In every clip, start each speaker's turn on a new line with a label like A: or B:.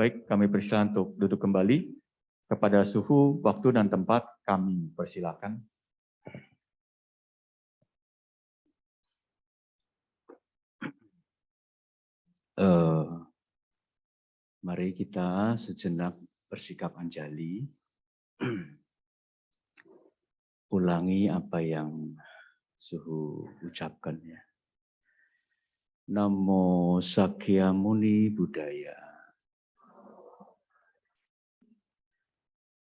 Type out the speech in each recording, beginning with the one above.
A: Baik, kami persilakan untuk duduk kembali. Kepada suhu, waktu, dan tempat kami persilakan. Mari kita sejenak bersikap anjali. Ulangi apa yang suhu ucapkan ya. Namo Sakyamuni Buddhaya.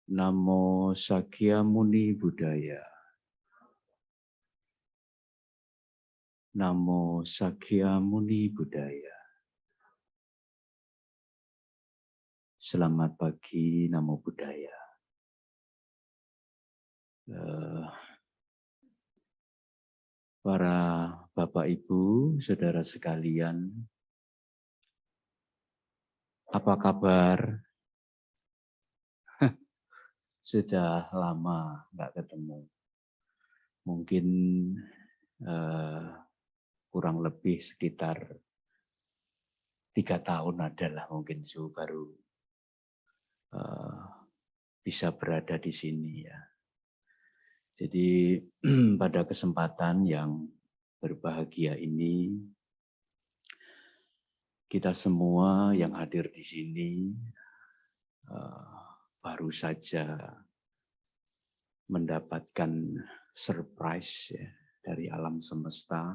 A: Namo Sakyamuni Buddhaya. Namo Sakyamuni Buddhaya. Selamat pagi, Namo Buddhaya. Para Bapak Ibu, Saudara sekalian, apa kabar? Sudah lama nggak ketemu. Mungkin kurang lebih sekitar 3 tahun adalah mungkin Su baru bisa berada di sini ya. Jadi pada kesempatan yang berbahagia ini, kita semua yang hadir di sini baru saja mendapatkan surprise ya, dari alam semesta.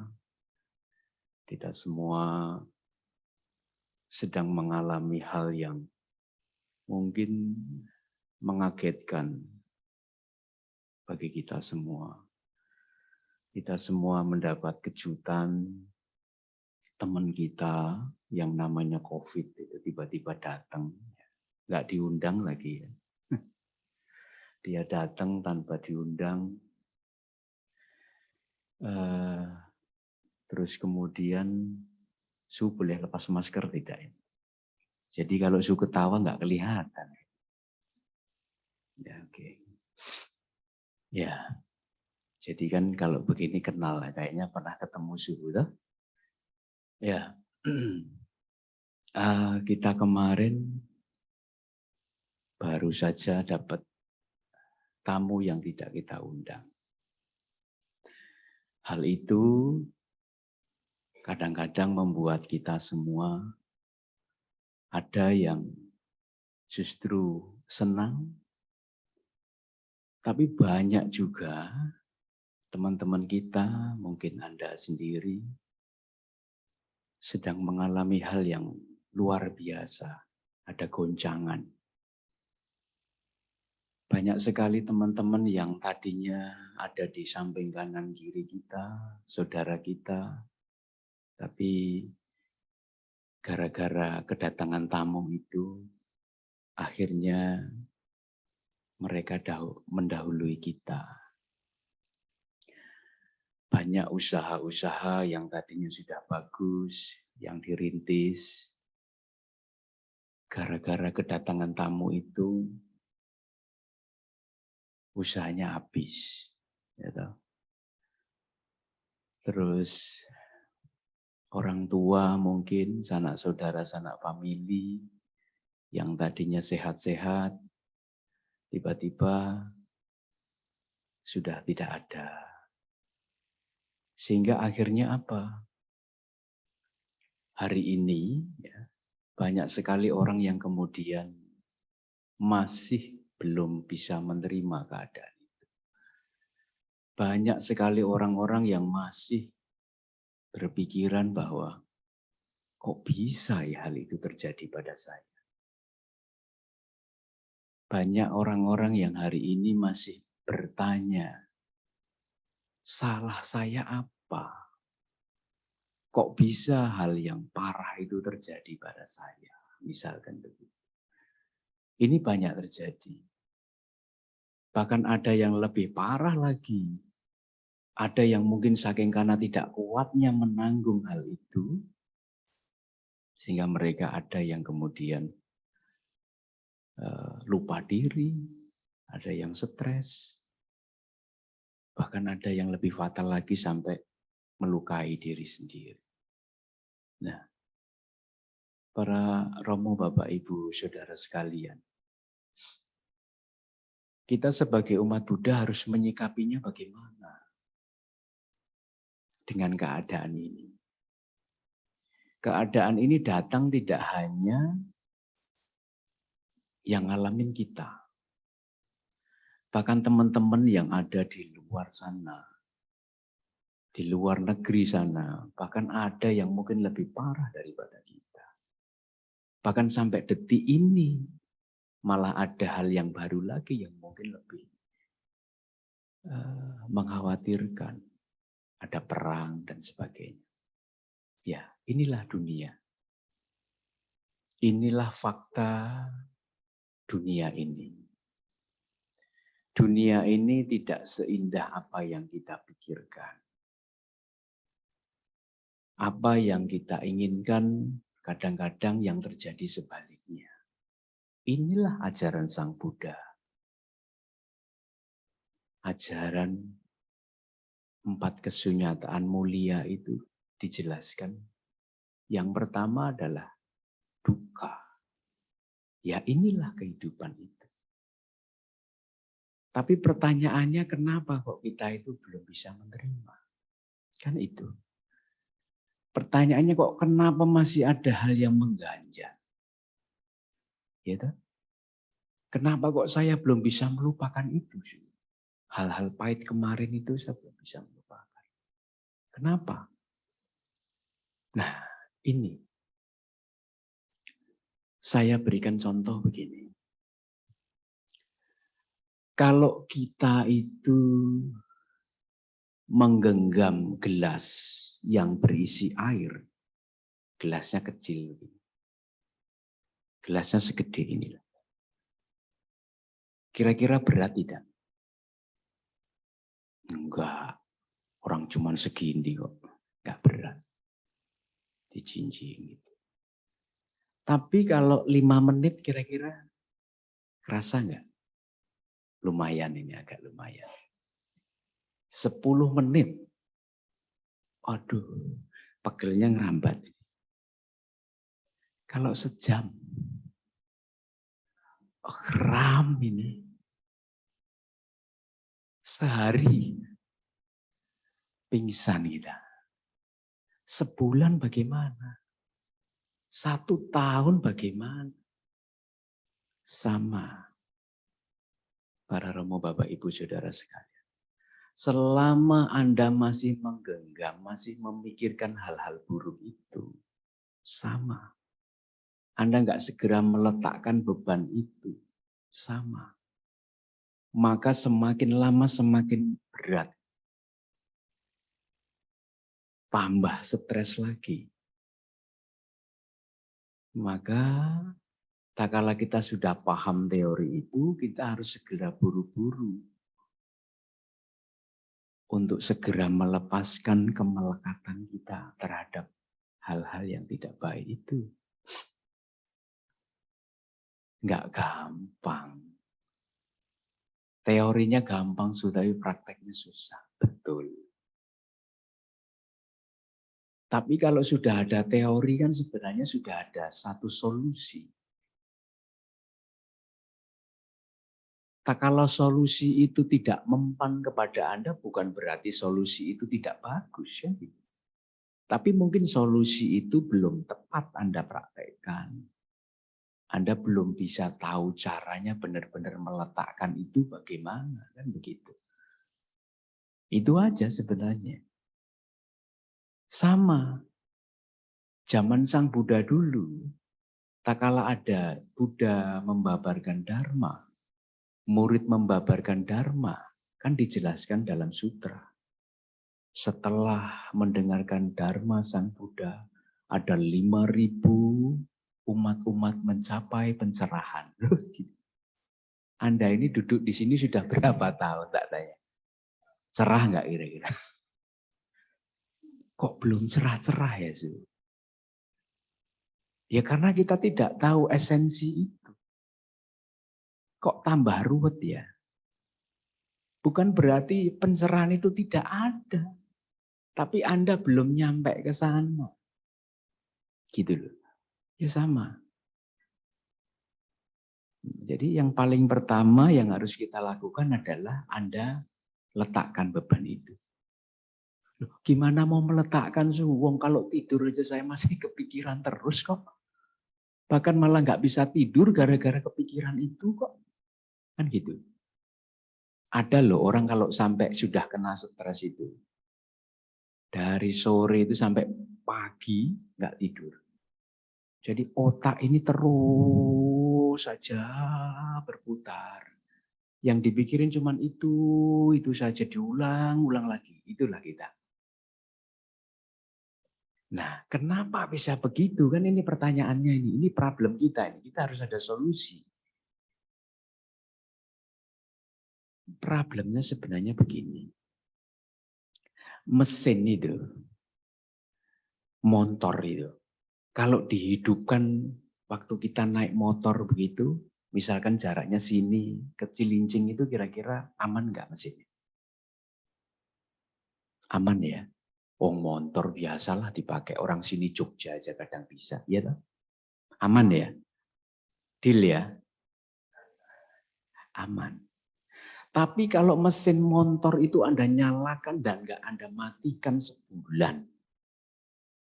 A: Kita semua sedang mengalami hal yang mungkin mengagetkan bagi kita semua. Kita semua mendapat kejutan teman kita yang namanya COVID itu tiba-tiba datang. Nggak diundang lagi ya. Dia datang tanpa diundang. Terus kemudian Su boleh lepas masker tidak ya? Jadi kalau Su ketawa nggak kelihatan. Ya, oke. Ya, jadi kan kalau begini kenal, kayaknya pernah ketemu Su, toh? Ya, kita kemarin baru saja dapat tamu yang tidak kita undang. Hal itu kadang-kadang membuat kita semua ada yang justru senang, tapi banyak juga teman-teman kita, mungkin Anda sendiri, sedang mengalami hal yang luar biasa. Ada goncangan. Banyak sekali teman-teman yang tadinya ada di samping kanan kiri kita, saudara kita, tapi gara-gara kedatangan tamu itu, akhirnya mereka mendahului kita. Banyak usaha-usaha yang tadinya sudah bagus, yang dirintis, gara-gara kedatangan tamu itu, usahanya habis. Gitu. Terus orang tua mungkin, sanak saudara, sanak famili, yang tadinya sehat-sehat, tiba-tiba sudah tidak ada. Sehingga akhirnya apa? Hari ini ya, banyak sekali orang yang kemudian masih belum bisa menerima keadaan itu. Banyak sekali orang-orang yang masih berpikiran bahwa kok bisa ya hal itu terjadi pada saya. Banyak orang-orang yang hari ini masih bertanya, salah saya apa? Kok bisa hal yang parah itu terjadi pada saya? Misalkan begitu. Ini banyak terjadi. Bahkan ada yang lebih parah lagi. Ada yang mungkin saking karena tidak kuatnya menanggung hal itu, sehingga mereka ada yang kemudian lupa diri, ada yang stres, bahkan ada yang lebih fatal lagi sampai melukai diri sendiri. Nah, Para Romo, Bapak, Ibu, Saudara sekalian. Kita sebagai umat Buddha harus menyikapinya bagaimana dengan keadaan ini. Keadaan ini datang tidak hanya yang ngalamin kita. Bahkan teman-teman yang ada di luar sana, di luar negeri sana, bahkan ada yang mungkin lebih parah daripada kita. Bahkan sampai detik ini, malah ada hal yang baru lagi yang mungkin lebih mengkhawatirkan. Ada perang dan sebagainya. Ya, inilah dunia. Inilah fakta dunia ini. Dunia ini tidak seindah apa yang kita pikirkan. Apa yang kita inginkan kadang-kadang yang terjadi sebaliknya. Inilah ajaran Sang Buddha. Ajaran 4 kesunyataan mulia itu dijelaskan. Yang pertama adalah duka. Ya inilah kehidupan itu. Tapi pertanyaannya kenapa kok kita itu belum bisa menerima? Kan itu. Pertanyaannya kok kenapa masih ada hal yang mengganjal? Gitu. Kenapa kok saya belum bisa melupakan itu? Hal-hal pahit kemarin itu saya belum bisa melupakan. Kenapa? Nah, ini. Saya berikan contoh begini. Kalau kita itu menggenggam gelas yang berisi air, gelasnya kecil. Gelasnya segede ini. Kira-kira berat tidak? Enggak. Orang cuman segini kok. Enggak berat. Dijinjing gitu. Tapi kalau 5 menit kira-kira kerasa enggak? Lumayan ini, agak lumayan. 10 menit. Aduh, pegelnya ngerambat. Kalau sejam, kram ini. Sehari, pingsan kita. Sebulan bagaimana? 1 tahun bagaimana? Sama. Para Romo, Bapak, Ibu, Saudara sekalian. Selama Anda masih menggenggam, masih memikirkan hal-hal buruk itu, sama. Anda nggak segera meletakkan beban itu, sama. Maka semakin lama semakin berat. Tambah stres lagi. Maka tak kala kita sudah paham teori itu, kita harus segera buru-buru untuk segera melepaskan kemelekatan kita terhadap hal-hal yang tidak baik itu. Nggak gampang. Teorinya gampang, tapi prakteknya susah. Betul. Tapi kalau sudah ada teori kan sebenarnya sudah ada satu solusi. Tak kalau solusi itu tidak mempan kepada Anda, bukan berarti solusi itu tidak bagus. Ya. Tapi mungkin solusi itu belum tepat Anda praktekkan. Anda belum bisa tahu caranya benar-benar meletakkan itu bagaimana. Kan begitu. Itu aja sebenarnya. Sama. Zaman Sang Buddha dulu, tak kala ada Buddha membabarkan Dharma, murid membabarkan Dharma, kan dijelaskan dalam sutra. Setelah mendengarkan Dharma Sang Buddha, ada 5.000 umat-umat mencapai pencerahan. Anda ini duduk di sini sudah berapa tahun, tak tanya. Cerah nggak kira-kira? Kok belum cerah-cerah ya, Su? Ya karena kita tidak tahu esensi itu. Kok tambah ruwet ya? Bukan berarti pencerahan itu tidak ada. Tapi Anda belum nyampe ke sana. Gitu loh. Ya sama. Jadi yang paling pertama yang harus kita lakukan adalah Anda letakkan beban itu. Loh, gimana mau meletakkan wong kalau tidur aja saya masih kepikiran terus kok. Bahkan malah nggak bisa tidur gara-gara kepikiran itu kok. Kan gitu. Ada loh orang kalau sampai sudah kena stres itu. Dari sore itu sampai pagi nggak tidur. Jadi otak ini terus saja berputar. Yang dipikirin cuman itu saja diulang-ulang lagi. Itulah kita. Nah, kenapa bisa begitu? Kan ini pertanyaannya ini. Ini problem kita ini. Kita harus ada solusi. Problemnya sebenarnya begini. Mesin itu, motor itu, kalau dihidupkan waktu kita naik motor begitu, misalkan jaraknya sini ke Cilincing itu kira-kira aman nggak mesinnya? Aman ya? Oh, motor biasalah dipakai orang sini Jogja aja kadang bisa, ya toh? Aman ya? Deal ya? Aman. Tapi kalau mesin motor itu Anda nyalakan dan nggak Anda matikan sebulan,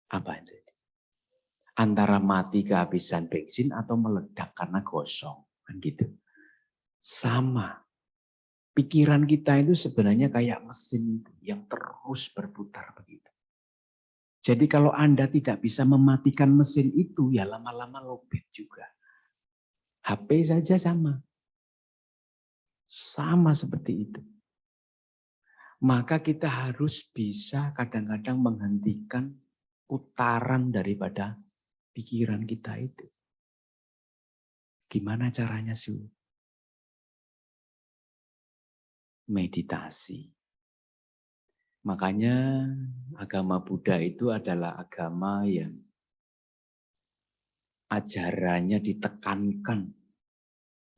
A: apa itu? Antara mati kehabisan bensin atau meledak karena gosong, kan gitu. Sama. Pikiran kita itu sebenarnya kayak mesin itu yang terus berputar begitu. Jadi kalau Anda tidak bisa mematikan mesin itu, ya lama-lama lowbat juga. HP saja sama. Sama seperti itu. Maka kita harus bisa kadang-kadang menghentikan putaran daripada pikiran kita itu. Gimana caranya sih? Meditasi. Makanya agama Buddha itu adalah agama yang ajarannya ditekankan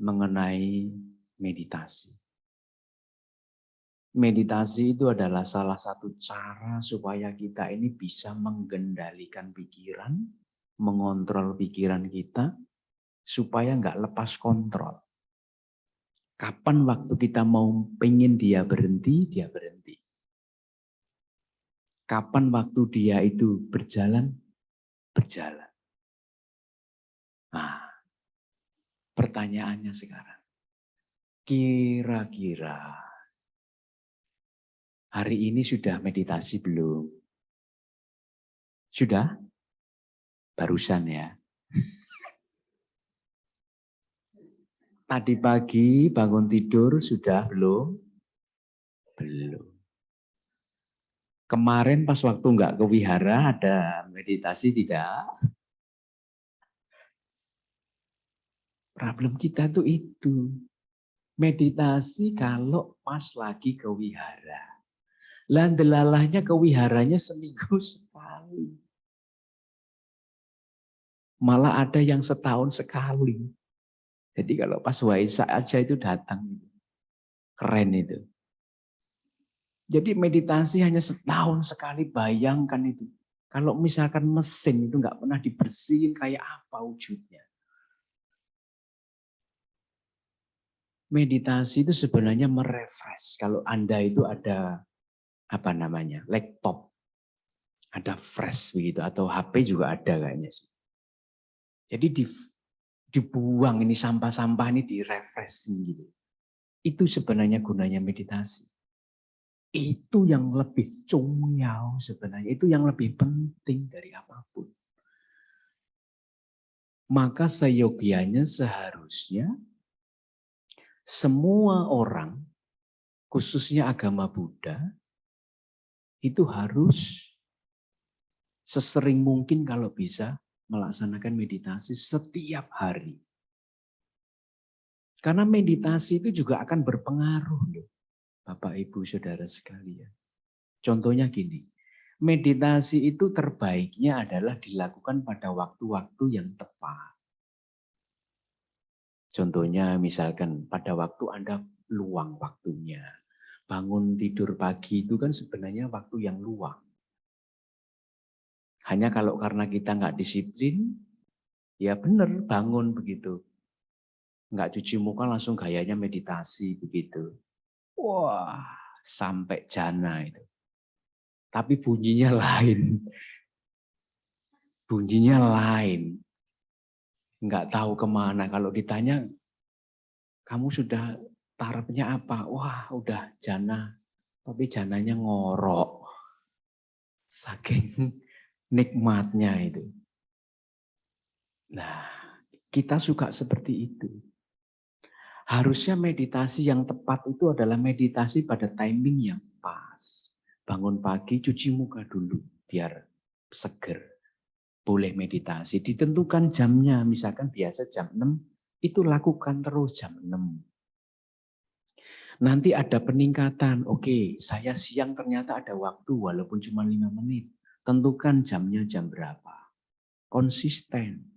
A: mengenai meditasi. Meditasi itu adalah salah satu cara supaya kita ini bisa mengendalikan pikiran, mengontrol pikiran kita, supaya nggak lepas kontrol. Kapan waktu kita mau pengen dia berhenti, dia berhenti. Kapan waktu dia itu berjalan, berjalan. Nah, pertanyaannya sekarang, kira-kira hari ini sudah meditasi belum? Sudah? Barusan ya. Tadi pagi bangun tidur sudah belum? Belum. Kemarin pas waktu nggak ke wihara ada meditasi tidak? Problem kita tuh itu. Meditasi kalau pas lagi ke wihara. Lah delalahnya ke wiharanya seminggu sekali. Malah ada yang setahun sekali. Jadi kalau pas Waisak aja itu datang. Keren itu. Jadi meditasi hanya setahun sekali, bayangkan itu. Kalau misalkan mesin itu nggak pernah dibersihin, kayak apa wujudnya? Meditasi itu sebenarnya merefresh. Kalau Anda itu ada apa namanya, laptop, ada fresh begitu, atau HP juga ada kayaknya sih. Jadi dibuang ini sampah-sampah ini direfreshing gitu. Itu sebenarnya gunanya meditasi. Itu yang lebih cungyao sebenarnya, itu yang lebih penting dari apapun. Maka seyogianya seharusnya semua orang, khususnya agama Buddha, itu harus sesering mungkin kalau bisa melaksanakan meditasi setiap hari. Karena meditasi itu juga akan berpengaruh loh, Bapak Ibu Saudara sekalian. Contohnya gini, meditasi itu terbaiknya adalah dilakukan pada waktu-waktu yang tepat. Contohnya misalkan pada waktu Anda luang waktunya. Bangun tidur pagi itu kan sebenarnya waktu yang luang. Hanya kalau karena kita nggak disiplin, Ya benar, bangun begitu. Nggak cuci muka langsung gayanya meditasi begitu. Wah, sampai jana itu. Tapi bunyinya lain. Bunyinya lain. Nggak tahu kemana. Kalau ditanya, kamu sudah tarafnya apa? Wah, udah jana. Tapi jananya ngorok. Saking nikmatnya itu. Nah, kita suka seperti itu. Harusnya meditasi yang tepat itu adalah meditasi pada timing yang pas. Bangun pagi, cuci muka dulu, biar seger. Boleh meditasi, ditentukan jamnya. Misalkan biasa jam 6, itu lakukan terus jam 6. Nanti ada peningkatan, oke, saya siang ternyata ada waktu walaupun cuma 5 menit. Tentukan jamnya jam berapa. Konsisten.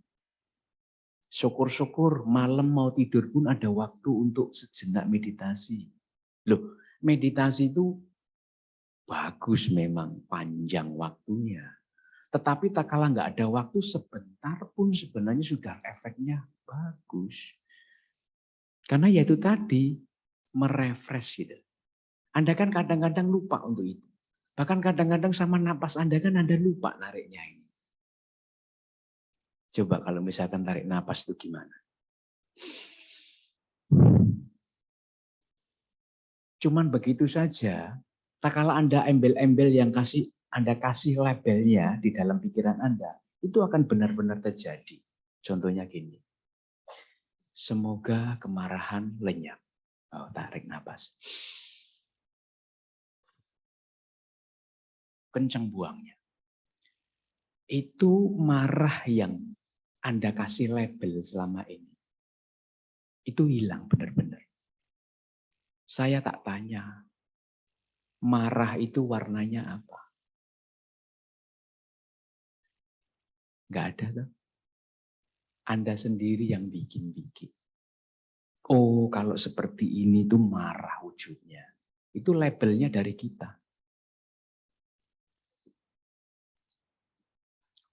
A: Syukur-syukur malam mau tidur pun ada waktu untuk sejenak meditasi. Loh, meditasi itu bagus memang, panjang waktunya. Tetapi tak kalah nggak ada waktu sebentar pun sebenarnya sudah efeknya bagus. Karena ya itu tadi, merefresh gitu. Anda kan kadang-kadang lupa untuk itu. Bahkan kadang-kadang sama napas Anda kan Anda lupa nariknya ini. Coba kalau misalkan tarik napas itu gimana? Cuman begitu saja. Tak kala Anda embel-embel yang Anda kasih labelnya di dalam pikiran Anda, itu akan benar-benar terjadi. Contohnya gini. Semoga kemarahan lenyap. Oh, tarik napas. Kencang buangnya. Itu marah yang Anda kasih label selama ini. Itu hilang benar-benar. Saya tak tanya, marah itu warnanya apa? Nggak ada tuh. Anda sendiri yang bikin-bikin. Oh, kalau seperti ini tuh marah wujudnya. Itu labelnya dari kita.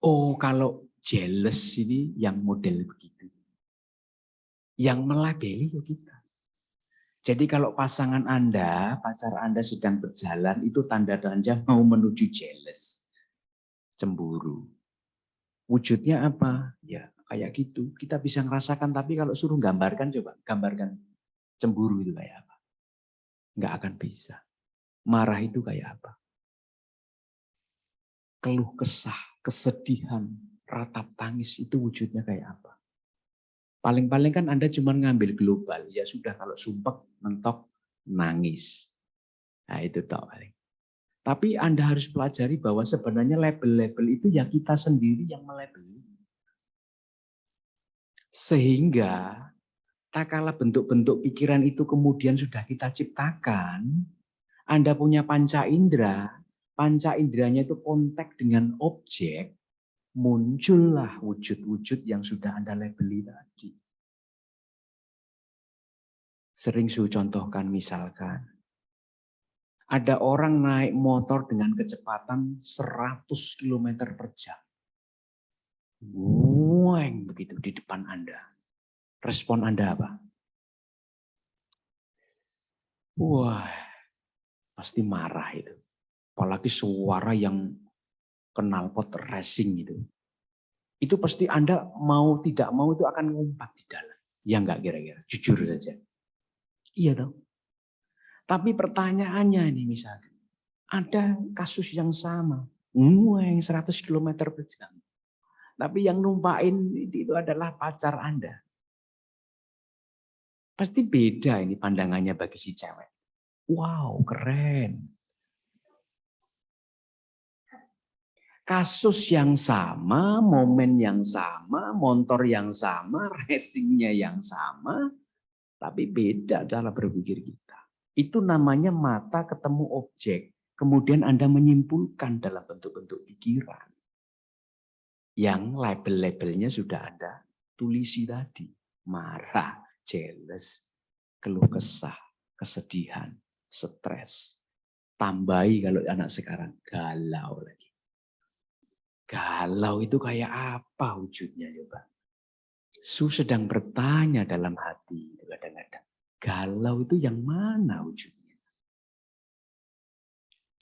A: Oh, kalau jealous ini yang model begitu. Yang melabeli ya kita. Jadi kalau pasangan Anda, pacar Anda sedang berjalan, itu tanda-tanda mau menuju jealous. Cemburu. Wujudnya apa? Ya kayak gitu. Kita bisa ngerasakan, tapi kalau suruh gambarkan, coba gambarkan cemburu itu kayak apa. Nggak akan bisa. Marah itu kayak apa? Keluh kesah, kesedihan, ratap tangis itu wujudnya kayak apa? Paling-paling kan Anda cuma ngambil global. Ya sudah kalau sumpek, mentok, nangis. Nah itu tak paling. Tapi Anda harus pelajari bahwa sebenarnya label-label itu ya kita sendiri yang melabeli. Sehingga tak kala bentuk-bentuk pikiran itu kemudian sudah kita ciptakan, Anda punya panca inderanya itu kontak dengan objek, muncullah wujud-wujud yang sudah Anda labeli tadi. Sering saya contohkan misalkan, ada orang naik motor dengan kecepatan 100 km per jam. Wueng begitu di depan Anda. Respon Anda apa? Wah, pasti marah itu. Apalagi suara yang knalpot racing itu. Itu pasti Anda mau tidak mau itu akan ngumpat di dalam. Ya enggak kira-kira, jujur saja. Iya dong. Tapi pertanyaannya ini misalkan, ada kasus yang sama. Yang 100 km per jam. Tapi yang numpain itu adalah pacar Anda. Pasti beda ini pandangannya bagi si cewek. Wow, keren. Kasus yang sama, momen yang sama, motor yang sama, racingnya yang sama, tapi beda dalam berpikir kita. Itu namanya mata ketemu objek. Kemudian Anda menyimpulkan dalam bentuk-bentuk pikiran. Yang label-labelnya sudah Anda tulisi tadi. Marah, jealous, keluh kesah, kesedihan, stres. Tambahi kalau anak sekarang, galau lagi. Galau itu kayak apa wujudnya coba? Su sedang bertanya dalam hati kadang-kadang. Galau itu yang mana ujungnya?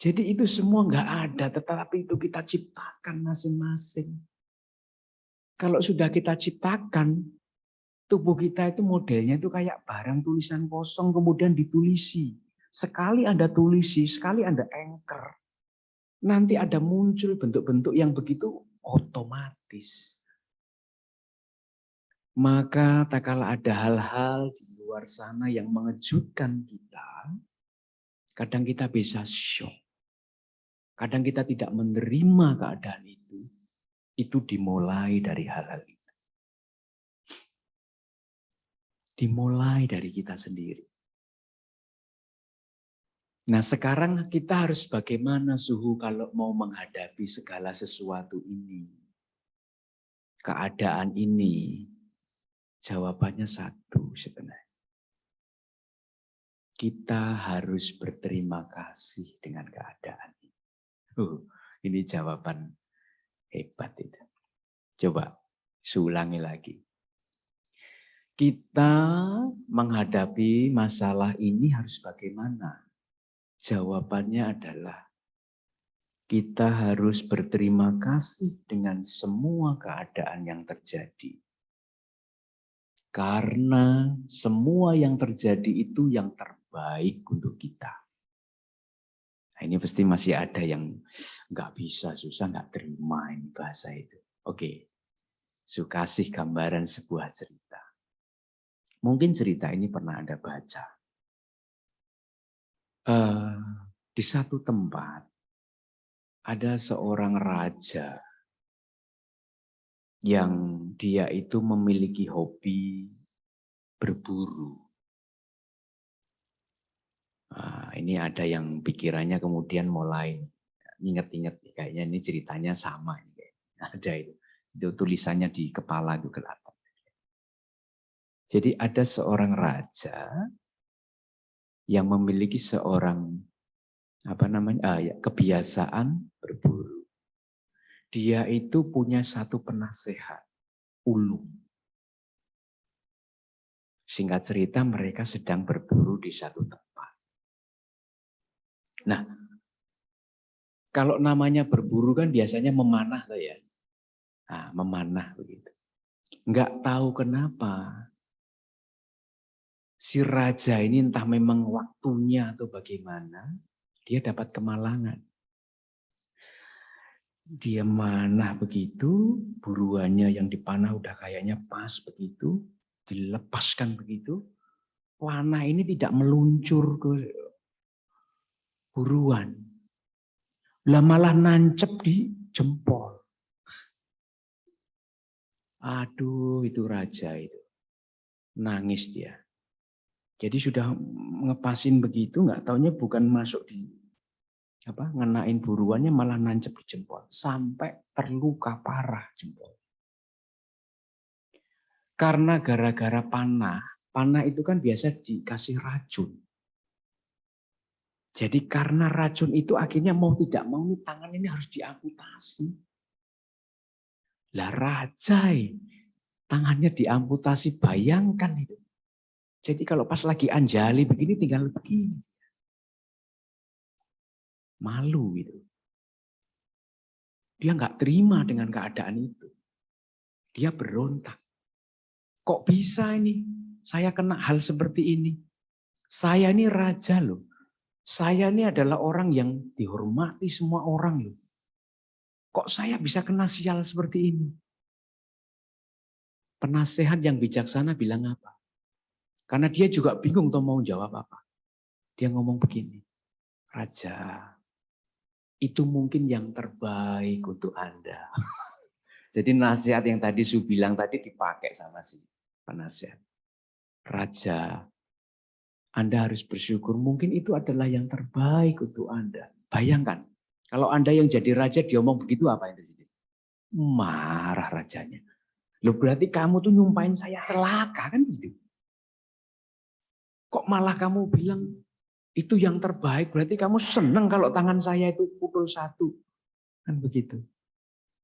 A: Jadi itu semua nggak ada, tetapi itu kita ciptakan masing-masing. Kalau sudah kita ciptakan, tubuh kita itu modelnya itu kayak barang tulisan kosong kemudian ditulisi. Sekali Anda tulisi, sekali Anda anchor. Nanti ada muncul bentuk-bentuk yang begitu otomatis. Maka tak kala ada hal-hal di luar sana yang mengejutkan kita, kadang kita bisa shock. Kadang kita tidak menerima keadaan itu. Itu dimulai dari hal-hal itu. Dimulai dari kita sendiri. Nah sekarang kita harus bagaimana Suhu kalau mau menghadapi segala sesuatu ini. Keadaan ini. Jawabannya satu sebenarnya. Kita harus berterima kasih dengan keadaan ini. Ini jawaban hebat itu. Coba ulangi lagi. Kita menghadapi masalah ini harus bagaimana? Jawabannya adalah kita harus berterima kasih dengan semua keadaan yang terjadi. Karena semua yang terjadi itu yang terbaik untuk kita. Nah, ini pasti masih ada yang nggak bisa, susah, nggak terima ini bahasa itu. Oke, kasih gambaran sebuah cerita. Mungkin cerita ini pernah Anda baca. Di satu tempat ada seorang raja yang dia itu memiliki hobi berburu. Nah, ini ada yang pikirannya kemudian mulai inget-inget, kayaknya ini ceritanya sama. Ada itu tulisannya di kepala itu kelihatan. Jadi ada seorang raja yang memiliki seorang kebiasaan berburu. Dia itu punya satu penasehat, ulung. Singkat cerita mereka sedang berburu di satu tempat. Nah, kalau namanya berburu kan biasanya memanah tuh ya. Nah, memanah begitu. Nggak tahu kenapa si raja ini entah memang waktunya atau bagaimana, dia dapat kemalangan. Dia manah begitu, buruannya yang dipanah udah kayaknya pas begitu, dilepaskan begitu, panah ini tidak meluncur ke buruan. Lah malah nancep di jempol. Aduh, itu raja itu. Nangis dia. Jadi sudah ngepasin begitu, nggak taunya bukan masuk di ngenain buruannya malah nancep di jempol sampai terluka parah jempol. Karena gara-gara panah itu kan biasa dikasih racun. Jadi karena racun itu akhirnya mau tidak mau tangan ini harus diamputasi. Lah raja tangannya diamputasi, bayangkan itu. Jadi kalau pas lagi anjali begini tinggal begini. Malu itu. Dia nggak terima dengan keadaan itu. Dia berontak. Kok bisa ini? Saya kena hal seperti ini. Saya ini raja loh. Saya ini adalah orang yang dihormati semua orang loh. Kok saya bisa kena sial seperti ini? Penasehat yang bijaksana bilang apa? Karena dia juga bingung tuh mau jawab apa. Dia ngomong begini. Raja, itu mungkin yang terbaik untuk Anda. Jadi nasihat yang tadi Su bilang tadi dipakai sama si penasehat. Raja, Anda harus bersyukur. Mungkin itu adalah yang terbaik untuk Anda. Bayangkan, kalau Anda yang jadi raja diomong begitu apa yang terjadi? Marah rajanya. Loh berarti kamu tuh nyumpahin saya celaka kan gitu. Kok malah kamu bilang itu yang terbaik, berarti kamu senang kalau tangan saya itu pukul satu. Kan begitu.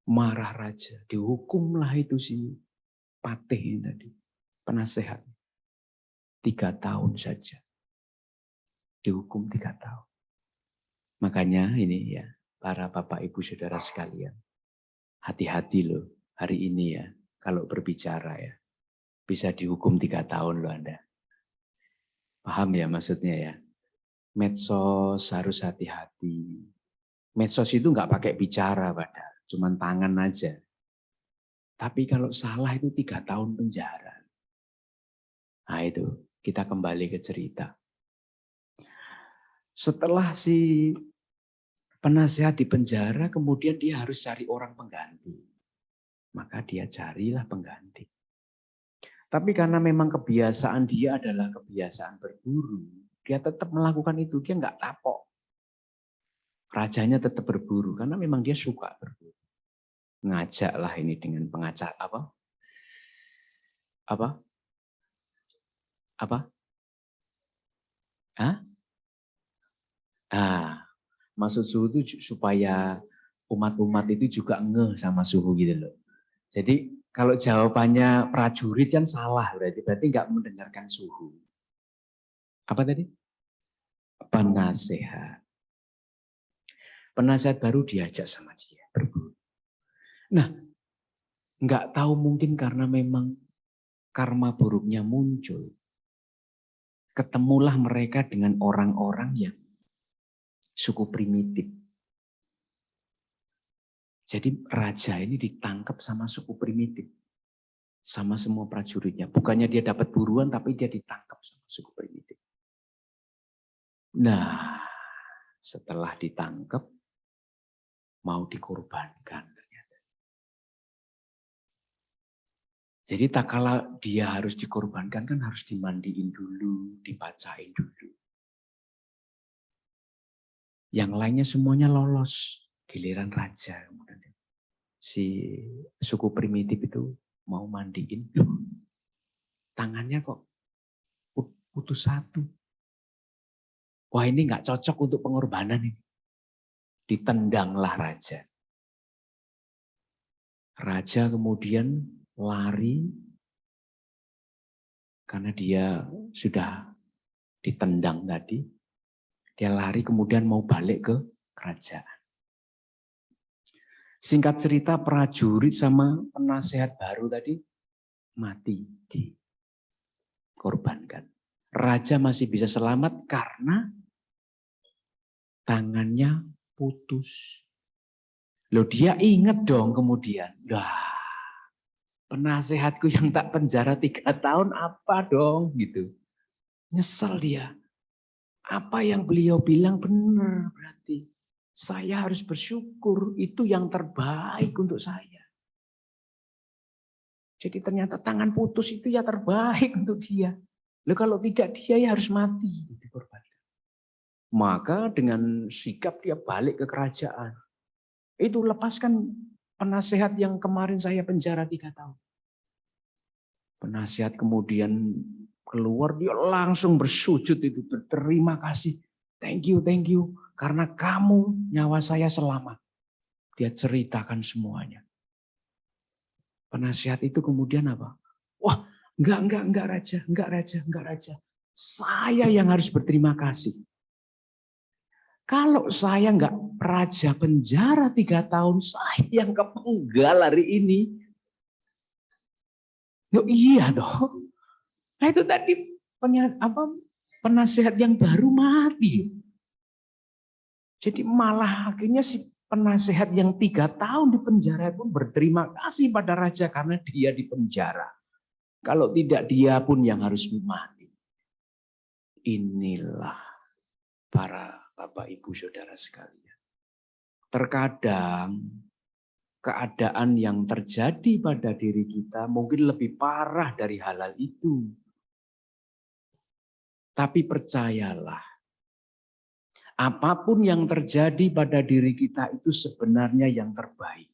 A: Marah raja, dihukumlah itu sih Patih ini tadi, penasehat. 3 tahun saja. Dihukum 3 tahun. Makanya ini ya, para Bapak Ibu Saudara sekalian. Hati-hati loh hari ini ya, kalau berbicara ya. Bisa dihukum 3 tahun loh Anda. Paham ya maksudnya ya? Medsos harus hati-hati. Medsos itu nggak pakai bicara padahal, cuman tangan aja. Tapi kalau salah itu 3 tahun penjara. Nah itu, kita kembali ke cerita. Setelah si penasehat di penjara, kemudian dia harus cari orang pengganti. Maka dia carilah pengganti. Tapi karena memang kebiasaan dia adalah kebiasaan berburu, dia tetap melakukan itu, dia nggak kapok. Rajanya tetap berburu, karena memang dia suka berburu. Ngajaklah ini dengan pengacara, apa? Hah? Maksud suhu itu supaya umat-umat itu juga ngeh sama suhu gitu loh. Jadi kalau jawabannya prajurit kan salah berarti nggak mendengarkan suhu. Apa tadi? Penasehat. Penasehat baru diajak sama dia berburu. Nah, nggak tahu mungkin karena memang karma buruknya muncul. Ketemulah mereka dengan orang-orang yang suku primitif. Jadi raja ini ditangkap sama suku primitif. Sama semua prajuritnya. Bukannya dia dapat buruan, tapi dia ditangkap sama suku primitif. Nah, setelah ditangkap, mau dikorbankan ternyata. Jadi tak kala dia harus dikorbankan kan harus dimandiin dulu, dibacain dulu. Yang lainnya semuanya lolos. Giliran raja. Si suku primitif itu mau mandiin. Tangannya kok putus satu. Wah ini nggak cocok untuk pengorbanan ini. Ditendanglah raja. Raja kemudian lari karena dia sudah ditendang tadi. Dia lari kemudian mau balik ke kerajaan. Singkat cerita prajurit sama penasehat baru tadi mati dikorbankan. Raja masih bisa selamat karena tangannya putus. Loh dia ingat dong kemudian. Lah, penasehatku yang tak penjara 3 tahun apa dong gitu. Nyesel dia. Apa yang beliau bilang benar berarti. Saya harus bersyukur, itu yang terbaik untuk saya. Jadi ternyata tangan putus itu ya terbaik untuk dia. Loh kalau tidak dia ya harus mati. Dikorbankan. Maka dengan sikap dia balik ke kerajaan. Itu lepaskan penasehat yang kemarin saya penjara 3 tahun. Penasehat kemudian keluar, dia langsung bersujud itu, berterima kasih. Thank you. Karena kamu nyawa saya selamat. Dia ceritakan semuanya. Penasehat itu kemudian apa? Wah, enggak raja. Saya yang harus berterima kasih. Kalau saya enggak raja penjara 3 tahun, saya yang kepenggal hari ini. Loh iya dong. Nah itu tadi penasehat yang baru mati. Jadi malah akhirnya si penasehat yang 3 tahun di penjara pun berterima kasih pada raja karena dia di penjara. Kalau tidak dia pun yang harus mati. Inilah para Bapak Ibu Saudara sekalian. Terkadang keadaan yang terjadi pada diri kita mungkin lebih parah dari hal-hal itu. Tapi percayalah, apapun yang terjadi pada diri kita itu sebenarnya yang terbaik.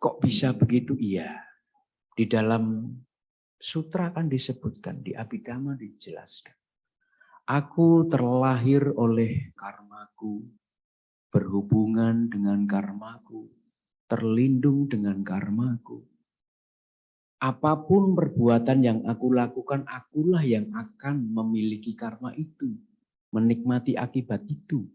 A: Kok bisa begitu? Iya. Di dalam sutra kan disebutkan, di Abhidhamma dijelaskan. Aku terlahir oleh karmaku, berhubungan dengan karmaku. terlindung dengan karmaku. Apapun perbuatan yang aku lakukan, akulah yang akan memiliki karma itu, menikmati akibat itu.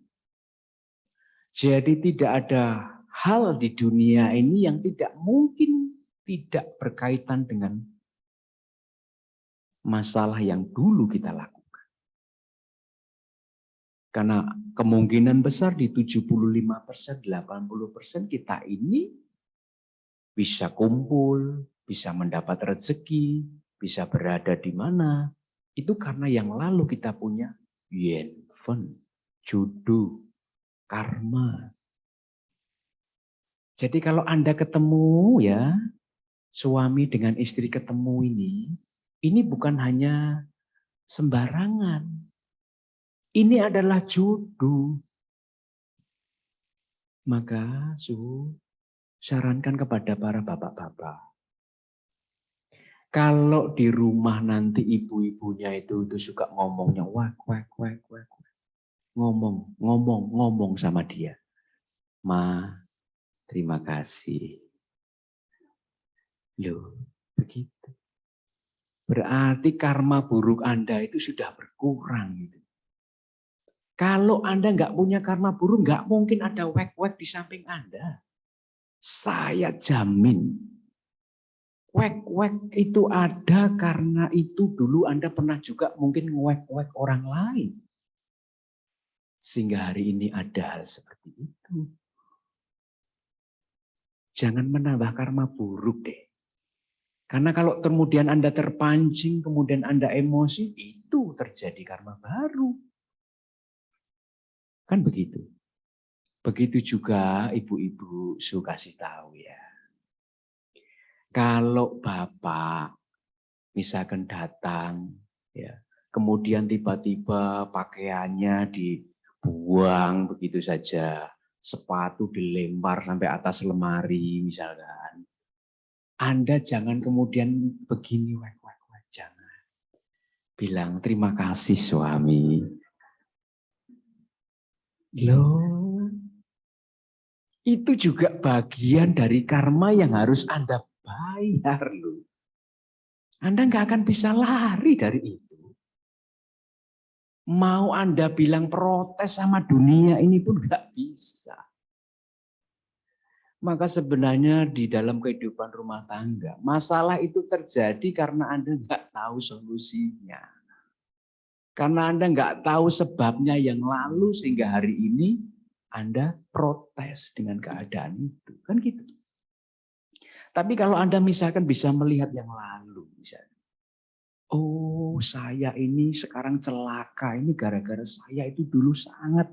A: Jadi tidak ada hal di dunia ini yang tidak mungkin tidak berkaitan dengan masalah yang dulu kita lakukan. Karena kemungkinan besar di 75%, 80% kita ini bisa kumpul, bisa mendapat rezeki, bisa berada di mana. Itu karena yang lalu kita punya yen-fen, jodoh, karma. Jadi kalau Anda ketemu ya, suami dengan istri ketemu ini bukan hanya sembarangan. Ini adalah jodoh. Maka sarankan kepada para bapak-bapak. Kalau di rumah nanti ibu-ibunya itu suka ngomongnya wak. Ngomong sama dia. Ma, terima kasih. Loh, begitu. Berarti karma buruk Anda itu sudah berkurang. Gitu. Kalau Anda nggak punya karma buruk, nggak mungkin ada wek-wek di samping Anda. Saya jamin. Wek-wek itu ada karena itu dulu Anda pernah juga mungkin ngewek-wek orang lain. Sehingga hari ini ada hal seperti itu. Jangan menambah karma buruk deh. Karena kalau kemudian Anda terpancing, kemudian Anda emosi, itu terjadi karma baru. Kan begitu. Begitu juga ibu-ibu kasih tahu ya. Kalau bapak misalkan datang, ya, kemudian tiba-tiba pakaiannya dibuang begitu saja, sepatu dilempar sampai atas lemari misalkan. Anda jangan kemudian begini, wek, jangan. Bilang terima kasih suami. Loh, itu juga bagian dari karma yang harus Anda bayar loh. Anda nggak akan bisa lari dari itu. Mau Anda bilang protes sama dunia ini pun nggak bisa. Maka sebenarnya di dalam kehidupan rumah tangga, masalah itu terjadi karena Anda nggak tahu solusinya. Karena Anda nggak tahu sebabnya yang lalu sehingga hari ini Anda protes dengan keadaan itu. Kan gitu. Tapi kalau Anda misalkan bisa melihat yang lalu. Misalnya, oh saya ini sekarang celaka. Ini gara-gara saya itu dulu sangat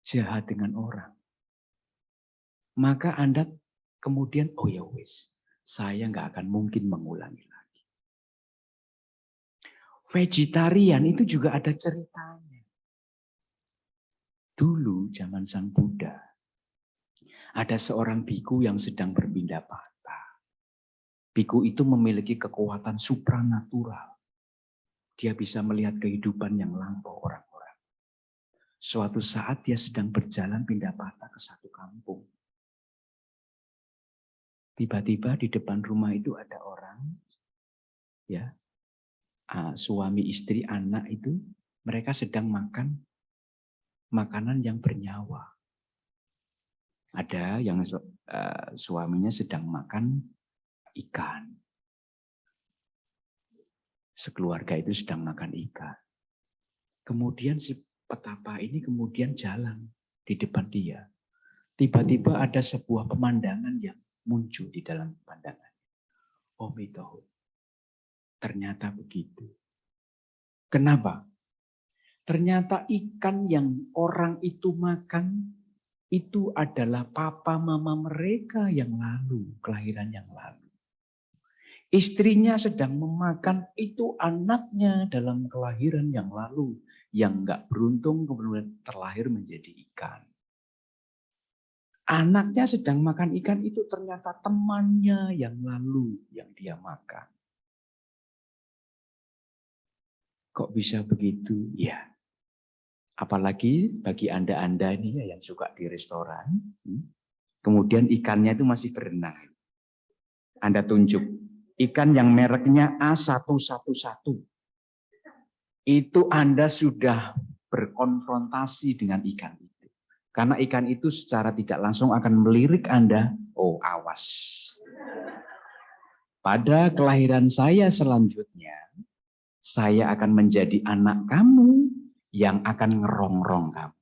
A: jahat dengan orang. Maka Anda kemudian, oh ya wis, saya nggak akan mungkin mengulangi lagi. Vegetarian itu juga ada ceritanya. Dulu zaman Sang Buddha, ada seorang biku yang sedang berpindah patah. Biku itu memiliki kekuatan supranatural. Dia bisa melihat kehidupan yang lampau orang-orang. Suatu saat dia sedang berjalan pindah patah ke satu kampung. Tiba-tiba di depan rumah itu ada orang, ya, suami, istri, anak itu, mereka sedang makan makanan yang bernyawa. Ada yang suaminya sedang makan ikan. Sekeluarga itu sedang makan ikan. Kemudian si petapa ini kemudian jalan di depan dia. Tiba-tiba ada sebuah pemandangan yang muncul di dalam pandangan. Oh mitoh. Ternyata begitu. Kenapa? Ternyata ikan yang orang itu makan itu adalah papa mama mereka yang lalu, kelahiran yang lalu. Istrinya sedang memakan itu anaknya dalam kelahiran yang lalu, yang nggak beruntung kemudian terlahir menjadi ikan. Anaknya sedang makan ikan itu ternyata temannya yang lalu yang dia makan. Kok bisa begitu? Ya. Apalagi bagi Anda ini yang suka di restoran. Kemudian ikannya itu masih berenang. Anda tunjuk. Ikan yang mereknya A111. Itu Anda sudah berkonfrontasi dengan ikan itu. Karena ikan itu secara tidak langsung akan melirik Anda. Oh, awas. Pada kelahiran saya selanjutnya, saya akan menjadi anak kamu yang akan ngerongrong kamu.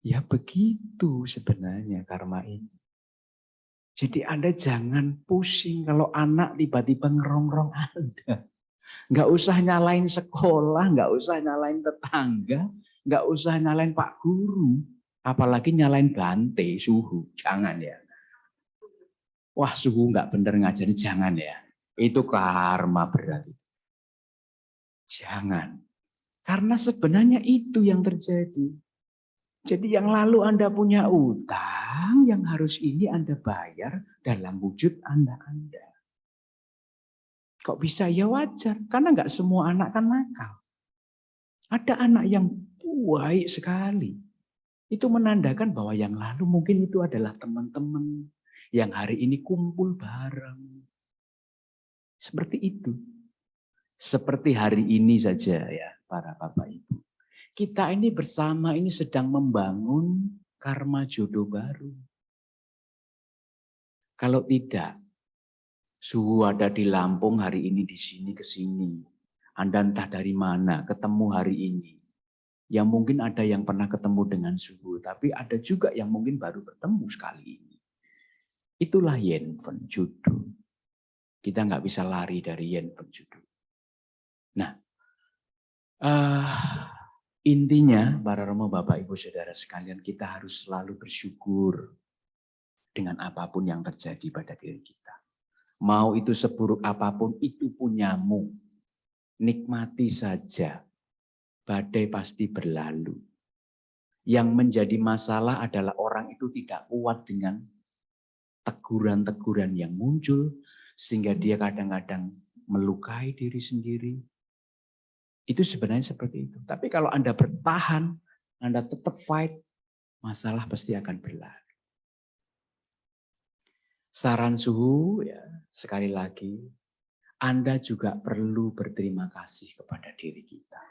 A: Ya begitu sebenarnya karma ini. Jadi Anda jangan pusing kalau anak tiba-tiba ngerongrong Anda. Nggak usah nyalain sekolah, nggak usah nyalain tetangga, nggak usah nyalain Pak Guru. Apalagi nyalain Bante, suhu. Jangan ya. Wah suhu nggak bener ngajarin, jangan ya. Itu karma berat. Jangan. Karena sebenarnya itu yang terjadi. Jadi yang lalu Anda punya utang, yang harus ini Anda bayar dalam wujud anak Anda. Kok bisa? Ya wajar, karena nggak semua anak kan nakal. Ada anak yang baik sekali. Itu menandakan bahwa yang lalu mungkin itu adalah teman-teman yang hari ini kumpul bareng. Seperti itu. Seperti hari ini saja ya para Bapak Ibu. Kita ini bersama ini sedang membangun karma jodoh baru. Kalau tidak, suhu ada di Lampung hari ini di sini ke sini. Anda entah dari mana ketemu hari ini. Yang mungkin ada yang pernah ketemu dengan suhu, tapi ada juga yang mungkin baru bertemu sekali ini. Itulah Yen Fen jodoh. Kita nggak bisa lari dari Yen Fen jodoh. Nah, intinya, para Romo, Bapak, Ibu, Saudara sekalian, kita harus selalu bersyukur dengan apapun yang terjadi pada diri kita. Mau itu seburuk apapun, itu punyamu. Nikmati saja. Badai pasti berlalu. Yang menjadi masalah adalah orang itu tidak kuat dengan teguran-teguran yang muncul, sehingga dia kadang-kadang melukai diri sendiri. Itu sebenarnya seperti itu. Tapi kalau Anda bertahan, Anda tetap fight, masalah pasti akan berlalu. Saran suhu, ya, sekali lagi, Anda juga perlu berterima kasih kepada diri kita.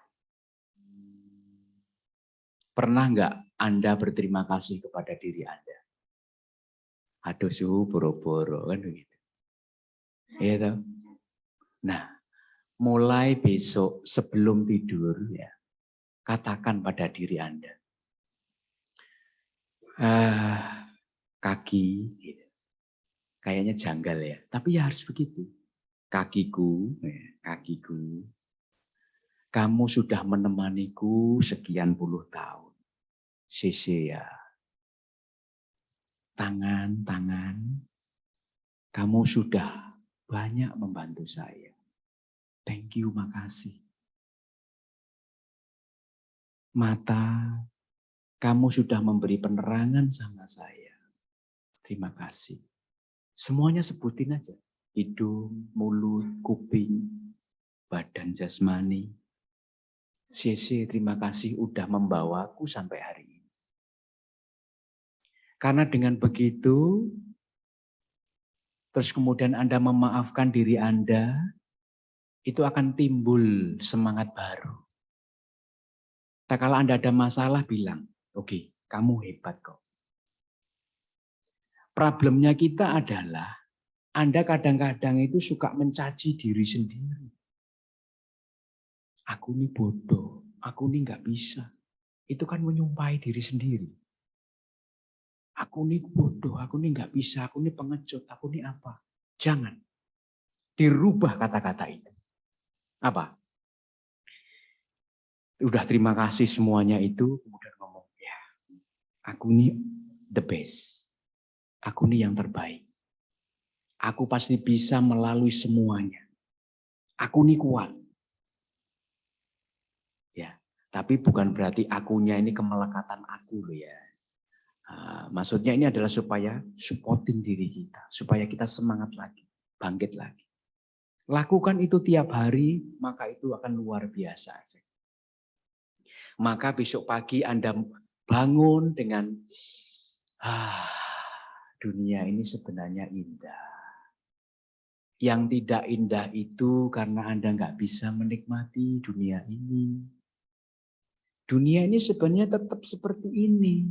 A: Pernah nggak Anda berterima kasih kepada diri Anda? Aduh suhu boro-boro, kan begitu. Iya toh? Nah, mulai besok sebelum tidur, ya, katakan pada diri Anda. Kaki, gitu. Kayaknya janggal ya, tapi ya harus begitu. Kakiku, kamu sudah menemaniku sekian puluh tahun. Cc ya. Tangan, kamu sudah banyak membantu saya. Thank you, makasih. Mata, kamu sudah memberi penerangan sama saya. Terima kasih. Semuanya sebutin aja. Hidung, mulut, kuping, badan jasmani. CC, terima kasih udah membawaku sampai hari ini. Karena dengan begitu, terus kemudian Anda memaafkan diri Anda, itu akan timbul semangat baru. Nah, kalau Anda ada masalah, bilang, oke, kamu hebat kok. Problemnya kita adalah, Anda kadang-kadang itu suka mencaci diri sendiri. Aku ini bodoh, aku ini nggak bisa. Itu kan menyumpahi diri sendiri. Aku ini bodoh, aku ini nggak bisa, aku ini pengecut, aku ini apa. Jangan. Dirubah kata-kata itu. Apa? Udah terima kasih semuanya itu, kemudian ngomong, ya, aku ini the best. Aku ini yang terbaik. Aku pasti bisa melalui semuanya. Aku ini kuat. Ya, tapi bukan berarti akunya ini kemelekatan aku loh ya. Maksudnya ini adalah supaya supporting diri kita, supaya kita semangat lagi, bangkit lagi. Lakukan itu tiap hari, maka itu akan luar biasa. Maka besok pagi Anda bangun dengan dunia ini sebenarnya indah. Yang tidak indah itu karena Anda nggak bisa menikmati dunia ini. Dunia ini sebenarnya tetap seperti ini.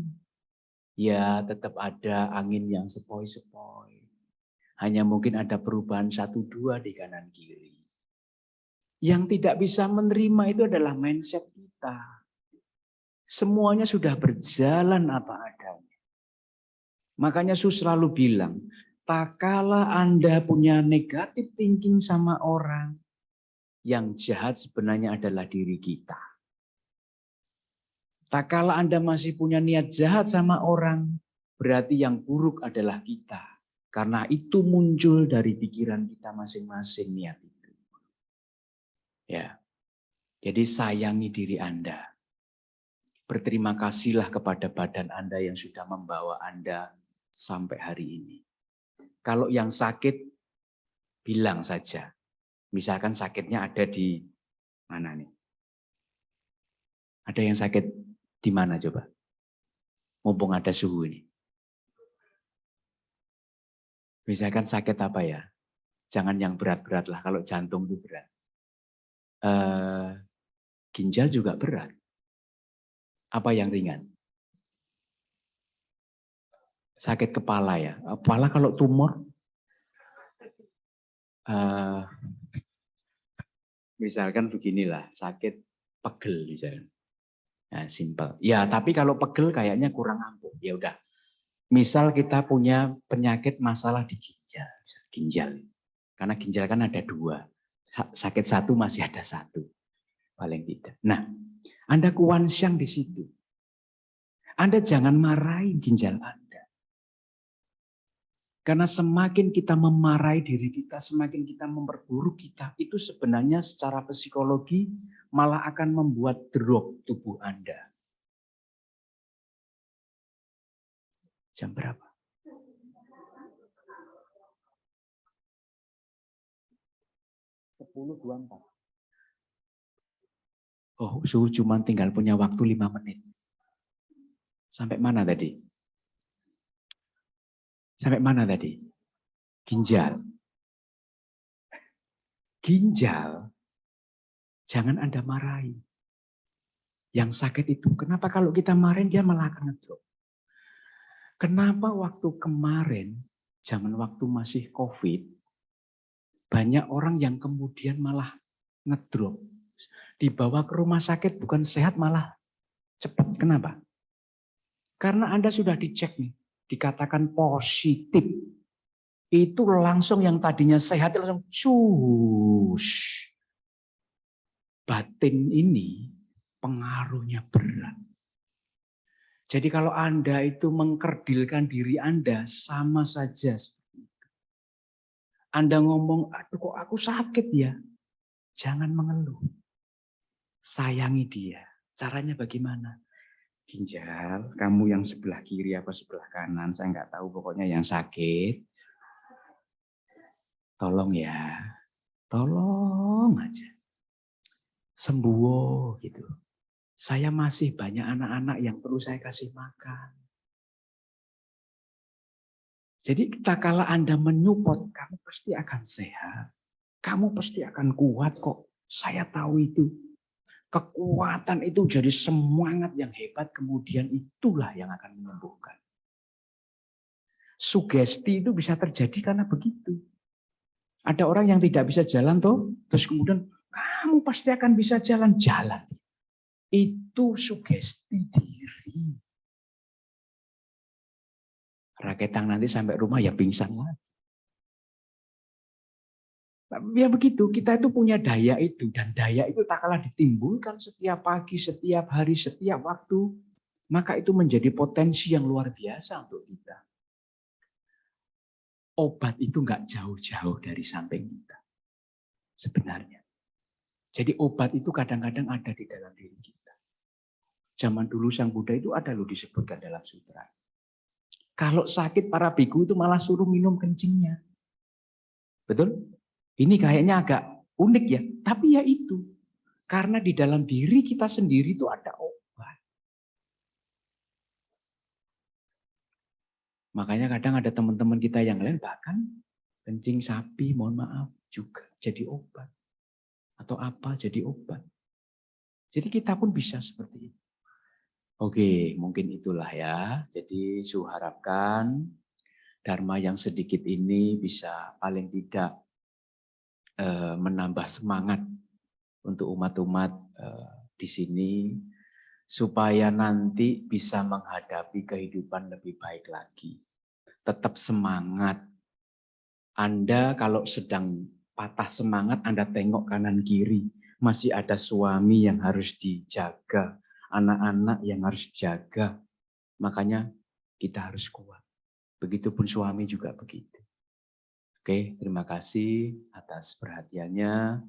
A: Ya, tetap ada angin yang sepoi-sepoi. Hanya mungkin ada perubahan 1-2 di kanan kiri. Yang tidak bisa menerima itu adalah mindset kita. Semuanya sudah berjalan apa adanya. Makanya Yesus selalu bilang, tak kala Anda punya negatif thinking sama orang, yang jahat sebenarnya adalah diri kita. Tak kala Anda masih punya niat jahat sama orang, berarti yang buruk adalah kita. Karena itu muncul dari pikiran kita masing-masing niat itu. Ya. Jadi sayangi diri Anda. Berterima kasihlah kepada badan Anda yang sudah membawa Anda sampai hari ini. Kalau yang sakit, bilang saja. Misalkan sakitnya ada di mana nih? Ada yang sakit di mana coba? Mumpung ada suhu ini. Misalkan sakit apa ya? Jangan yang berat-berat lah. Kalau jantung itu berat. Ginjal juga berat. Apa yang ringan? Sakit kepala ya. Kepala kalau tumor, misalkan beginilah, sakit pegel misalnya. Nah, simpel. Ya, tapi kalau pegel kayaknya kurang ampuh. Ya udah. Misal kita punya penyakit masalah di ginjal. Karena ginjal kan ada 2. Sakit satu masih ada 1. Paling tidak. Nah, Anda kuansyang di situ. Anda jangan marahin ginjal Anda. Karena semakin kita memarahi diri kita, semakin kita memperburuk kita, itu sebenarnya secara psikologi malah akan membuat drop tubuh Anda. Jam berapa? 10.24. Oh, suhu cuma tinggal punya waktu 5 menit. Sampai mana tadi? Sampai mana tadi? Ginjal. Ginjal, jangan Anda marahi. Yang sakit itu, kenapa kalau kita marahin dia malah akan ngedrop? Kenapa waktu kemarin, zaman waktu masih COVID, banyak orang yang kemudian malah ngedrop. Dibawa ke rumah sakit bukan sehat malah cepat. Kenapa? Karena Anda sudah dicek nih, dikatakan positif. Itu langsung yang tadinya sehat langsung cus. Batin ini pengaruhnya berat. Jadi kalau Anda itu mengkerdilkan diri Anda sama saja. Anda ngomong, aduh kok aku sakit ya. Jangan mengeluh. Sayangi dia. Caranya bagaimana? Ginjal, kamu yang sebelah kiri apa sebelah kanan, saya nggak tahu, pokoknya yang sakit. Tolong ya, tolong aja. Sembuh gitu. Saya masih banyak anak-anak yang perlu saya kasih makan. Jadi tak kala Anda menyupport, kamu pasti akan sehat. Kamu pasti akan kuat kok. Saya tahu itu. Kekuatan itu jadi semangat yang hebat, kemudian itulah yang akan menyembuhkan. Sugesti itu bisa terjadi karena begitu. Ada orang yang tidak bisa jalan toh, terus kemudian kamu pasti akan bisa jalan. Itu sugesti diri. Raketang nanti sampai rumah ya pingsan lagi. Ya begitu, kita itu punya daya itu. Dan daya itu tak kalah ditimbulkan setiap pagi, setiap hari, setiap waktu. Maka itu menjadi potensi yang luar biasa untuk kita. Obat itu nggak jauh-jauh dari samping kita. Sebenarnya. Jadi obat itu kadang-kadang ada di dalam diri kita. Zaman dulu Sang Buddha itu ada loh disebutkan dalam sutra. Kalau sakit para biku itu malah suruh minum kencingnya. Betul? Ini kayaknya agak unik ya, tapi ya itu. Karena di dalam diri kita sendiri itu ada obat. Makanya kadang ada teman-teman kita yang lain bahkan kencing sapi, mohon maaf, juga jadi obat. Atau apa jadi obat. Jadi kita pun bisa seperti itu. Oke, mungkin itulah ya. Jadi Su harapkan Dharma yang sedikit ini bisa paling tidak menambah semangat untuk umat-umat di sini supaya nanti bisa menghadapi kehidupan lebih baik lagi. Tetap semangat. Anda kalau sedang patah semangat, Anda tengok kanan kiri, masih ada suami yang harus dijaga, anak-anak yang harus dijaga. Makanya kita harus kuat. Begitupun suami juga begitu. Oke, terima kasih atas perhatiannya.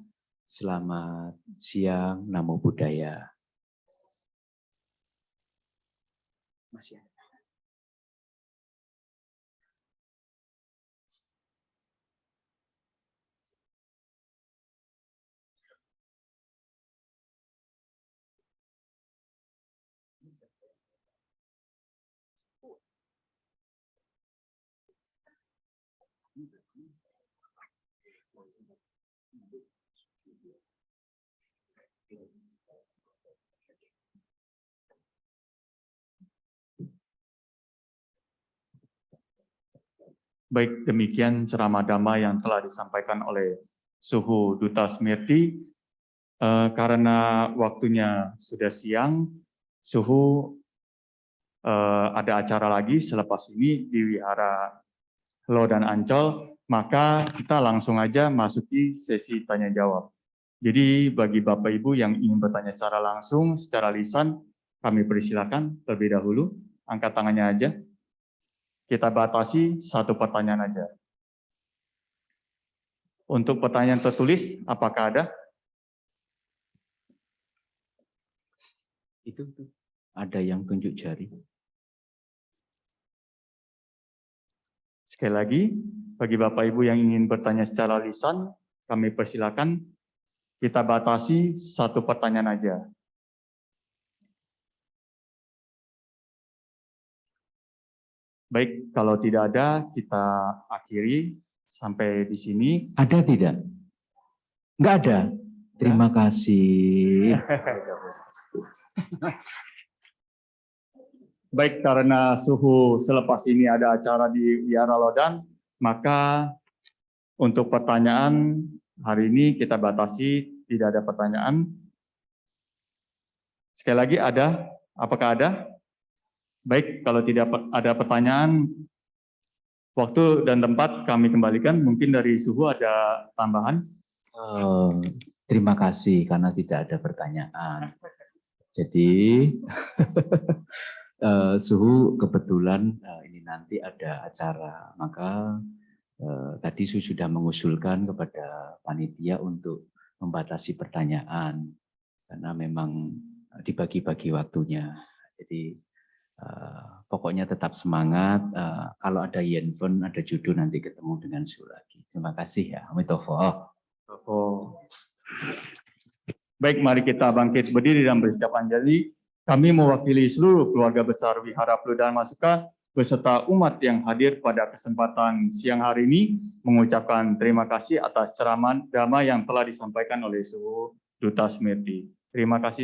A: Selamat siang, Namo Buddhaya. Masih ada.
B: Baik, demikian ceramah Dhamma yang telah disampaikan oleh Suhu Duta Smriti. Karena waktunya sudah siang, Suhu ada acara lagi selepas ini di Wihara Lo dan Ancol, maka kita langsung aja masuki sesi tanya jawab. Jadi bagi Bapak Ibu yang ingin bertanya secara langsung, secara lisan, kami persilakan terlebih dahulu, angkat tangannya aja. Kita batasi satu pertanyaan aja. Untuk pertanyaan tertulis, apakah ada?
A: Itu ada yang tunjuk jari.
B: Sekali lagi, bagi Bapak Ibu yang ingin bertanya secara lisan, kami persilakan kita batasi satu pertanyaan aja. Baik, kalau tidak ada, kita akhiri sampai di sini.
A: Ada tidak? Enggak ada. Terima kasih.
B: Baik, karena Suhu selepas ini ada acara di Wihara Lodan, maka untuk pertanyaan hari ini kita batasi, tidak ada pertanyaan. Sekali lagi ada, apakah ada? Baik, kalau tidak ada pertanyaan, waktu dan tempat kami kembalikan. Mungkin dari Suhu ada tambahan?
A: Terima kasih karena tidak ada pertanyaan. Jadi Suhu kebetulan ini nanti ada acara, maka tadi Suhu sudah mengusulkan kepada panitia untuk membatasi pertanyaan karena memang dibagi-bagi waktunya. Jadi pokoknya tetap semangat. Kalau ada Yenfon, ada judul nanti ketemu dengan Suhu lagi. Terima kasih ya. Amitofo.
B: Baik, mari kita bangkit berdiri dan bersikap anjali. Kami mewakili seluruh keluarga besar Wihara Dharma Sukha beserta umat yang hadir pada kesempatan siang hari ini mengucapkan terima kasih atas ceramah Dhamma yang telah disampaikan oleh Suhu Duta Smriti. Terima kasih.